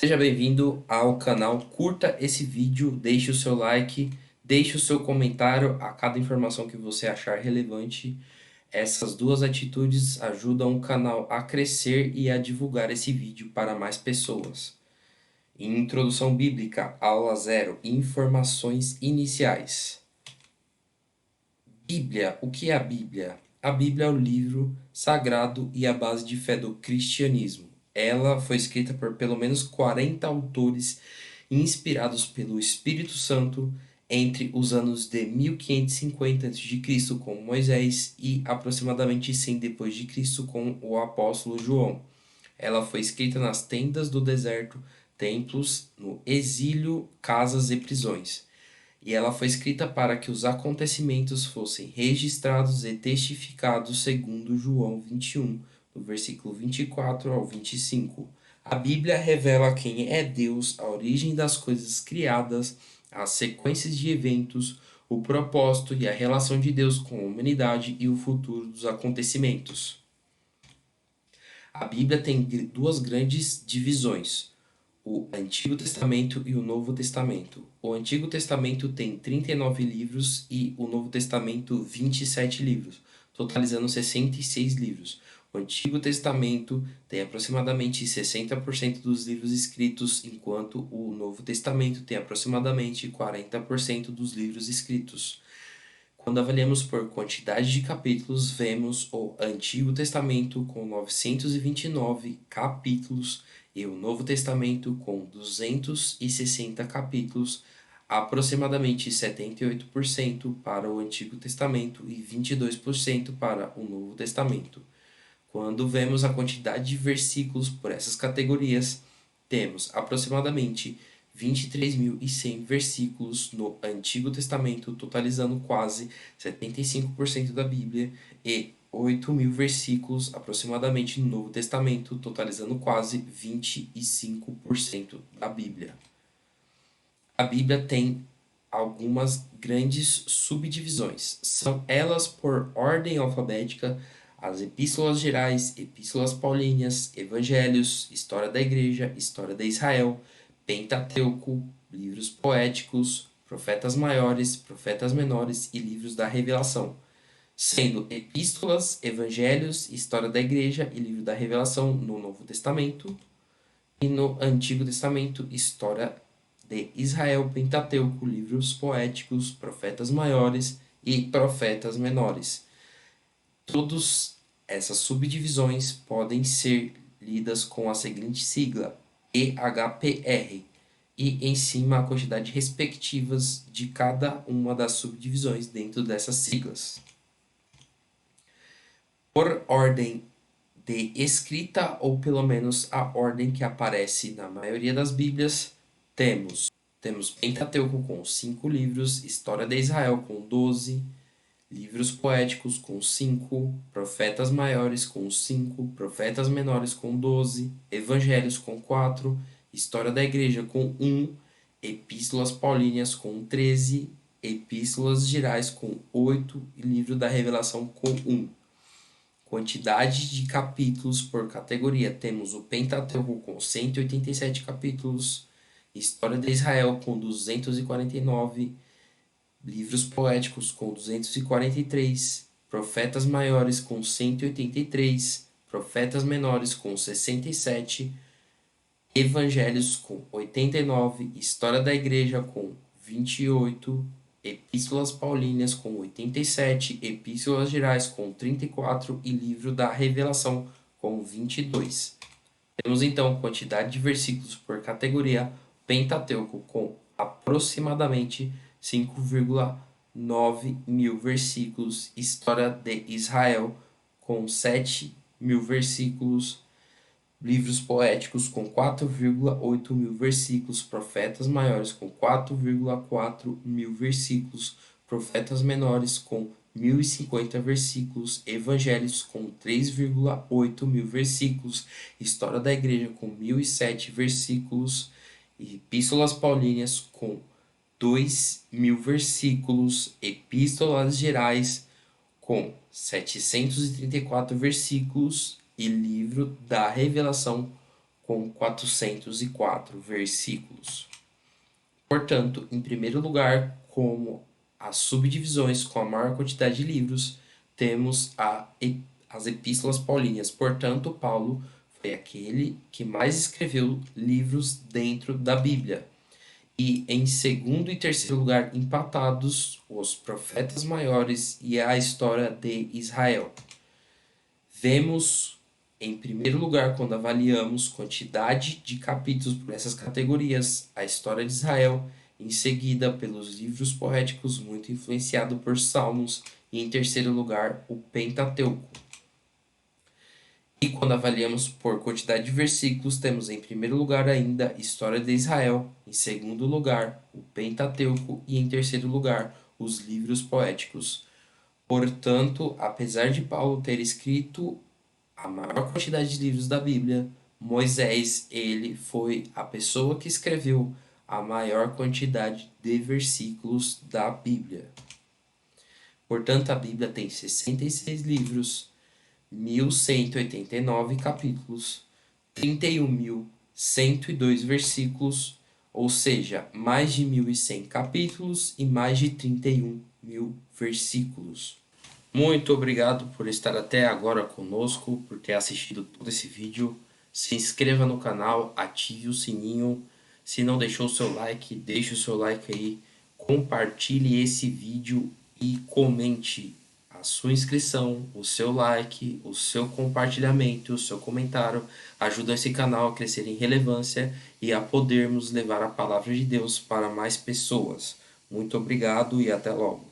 Seja bem-vindo ao canal. Curta esse vídeo, deixe o seu like, deixe o seu comentário a cada informação que você achar relevante. Essas duas atitudes ajudam o canal a crescer e a divulgar esse vídeo para mais pessoas. Introdução Bíblica, aula 0, informações iniciais. Bíblia, o que é a Bíblia? A Bíblia é o livro sagrado e a base de fé do cristianismo. Ela foi escrita por pelo menos 40 autores inspirados pelo Espírito Santo entre os anos de 1550 a.C. com Moisés e aproximadamente 100 depois de Cristo com o apóstolo João. Ela foi escrita nas tendas do deserto, templos, no exílio, casas e prisões. E ela foi escrita para que os acontecimentos fossem registrados e testificados segundo João 21, do versículo 24 ao 25. A Bíblia revela quem é Deus, a origem das coisas criadas, as sequências de eventos, o propósito e a relação de Deus com a humanidade e o futuro dos acontecimentos. A Bíblia tem duas grandes divisões: o Antigo Testamento e o Novo Testamento. O Antigo Testamento tem 39 livros e o Novo Testamento 27 livros, totalizando 66 livros. O Antigo Testamento tem aproximadamente 60% dos livros escritos, enquanto o Novo Testamento tem aproximadamente 40% dos livros escritos. Quando avaliamos por quantidade de capítulos, vemos o Antigo Testamento com 929 capítulos e o Novo Testamento com 260 capítulos, aproximadamente 78% para o Antigo Testamento e 22% para o Novo Testamento. Quando vemos a quantidade de versículos por essas categorias, temos aproximadamente 23.100 versículos no Antigo Testamento, totalizando quase 75% da Bíblia, e 8.000 versículos aproximadamente no Novo Testamento, totalizando quase 25% da Bíblia. A Bíblia tem algumas grandes subdivisões. São elas por ordem alfabética: as epístolas gerais, epístolas paulíneas, evangelhos, história da igreja, história de Israel, Pentateuco, livros poéticos, profetas maiores, profetas menores e livros da revelação, sendo epístolas, evangelhos, história da igreja e livro da revelação no Novo Testamento, e no Antigo Testamento, história de Israel, Pentateuco, livros poéticos, profetas maiores e profetas menores. Todas essas subdivisões podem ser lidas com a seguinte sigla: EHPR, e em cima a quantidade respectivas de cada uma das subdivisões dentro dessas siglas. Por ordem de escrita, ou pelo menos a ordem que aparece na maioria das Bíblias, temos Pentateuco com 5 livros, História de Israel com 12, livros poéticos com 5, profetas maiores com 5, profetas menores com 12, evangelhos com 4, história da igreja com 1, epístolas paulíneas com 13, epístolas gerais com 8 e livro da revelação com 1. Quantidade de capítulos por categoria: temos o Pentateuco com 187 capítulos, História de Israel com 249, livros poéticos com 243, profetas maiores com 183, profetas menores com 67, evangelhos com 89, história da igreja com 28, epístolas paulíneas com 87, epístolas gerais com 34 e livro da revelação com 22. Temos então quantidade de versículos por categoria: Pentateuco com aproximadamente 5,9 mil versículos, História de Israel com 7.000 versículos, livros poéticos com 4,8 mil versículos, profetas maiores com 4,4 mil versículos, profetas menores com 1.050 versículos, evangelhos com 3,8 mil versículos, história da igreja com 1.007 versículos, e epístolas paulíneas com 2.000 versículos, epístolas gerais com 734 versículos e livro da revelação com 404 versículos. Portanto, em primeiro lugar, como as subdivisões com a maior quantidade de livros, temos as epístolas paulinas. Portanto, Paulo foi aquele que mais escreveu livros dentro da Bíblia. E em segundo e terceiro lugar, empatados, os profetas maiores e a história de Israel. Vemos, em primeiro lugar, quando avaliamos quantidade de capítulos por essas categorias, a história de Israel, em seguida pelos livros poéticos, muito influenciado por Salmos, e em terceiro lugar, o Pentateuco. E quando avaliamos por quantidade de versículos, temos em primeiro lugar ainda História de Israel, em segundo lugar o Pentateuco e em terceiro lugar os livros poéticos. Portanto, apesar de Paulo ter escrito a maior quantidade de livros da Bíblia, Moisés, ele foi a pessoa que escreveu a maior quantidade de versículos da Bíblia. Portanto, a Bíblia tem 66 livros, 1.189 capítulos, 31.102 versículos, ou seja, mais de 1.100 capítulos e mais de 31.000 versículos. Muito obrigado por estar até agora conosco, por ter assistido todo esse vídeo. Se inscreva no canal, ative o sininho. Se não deixou o seu like, deixe o seu like aí. Compartilhe esse vídeo e comente. A sua inscrição, o seu like, o seu compartilhamento, o seu comentário ajudam esse canal a crescer em relevância e a podermos levar a palavra de Deus para mais pessoas. Muito obrigado e até logo.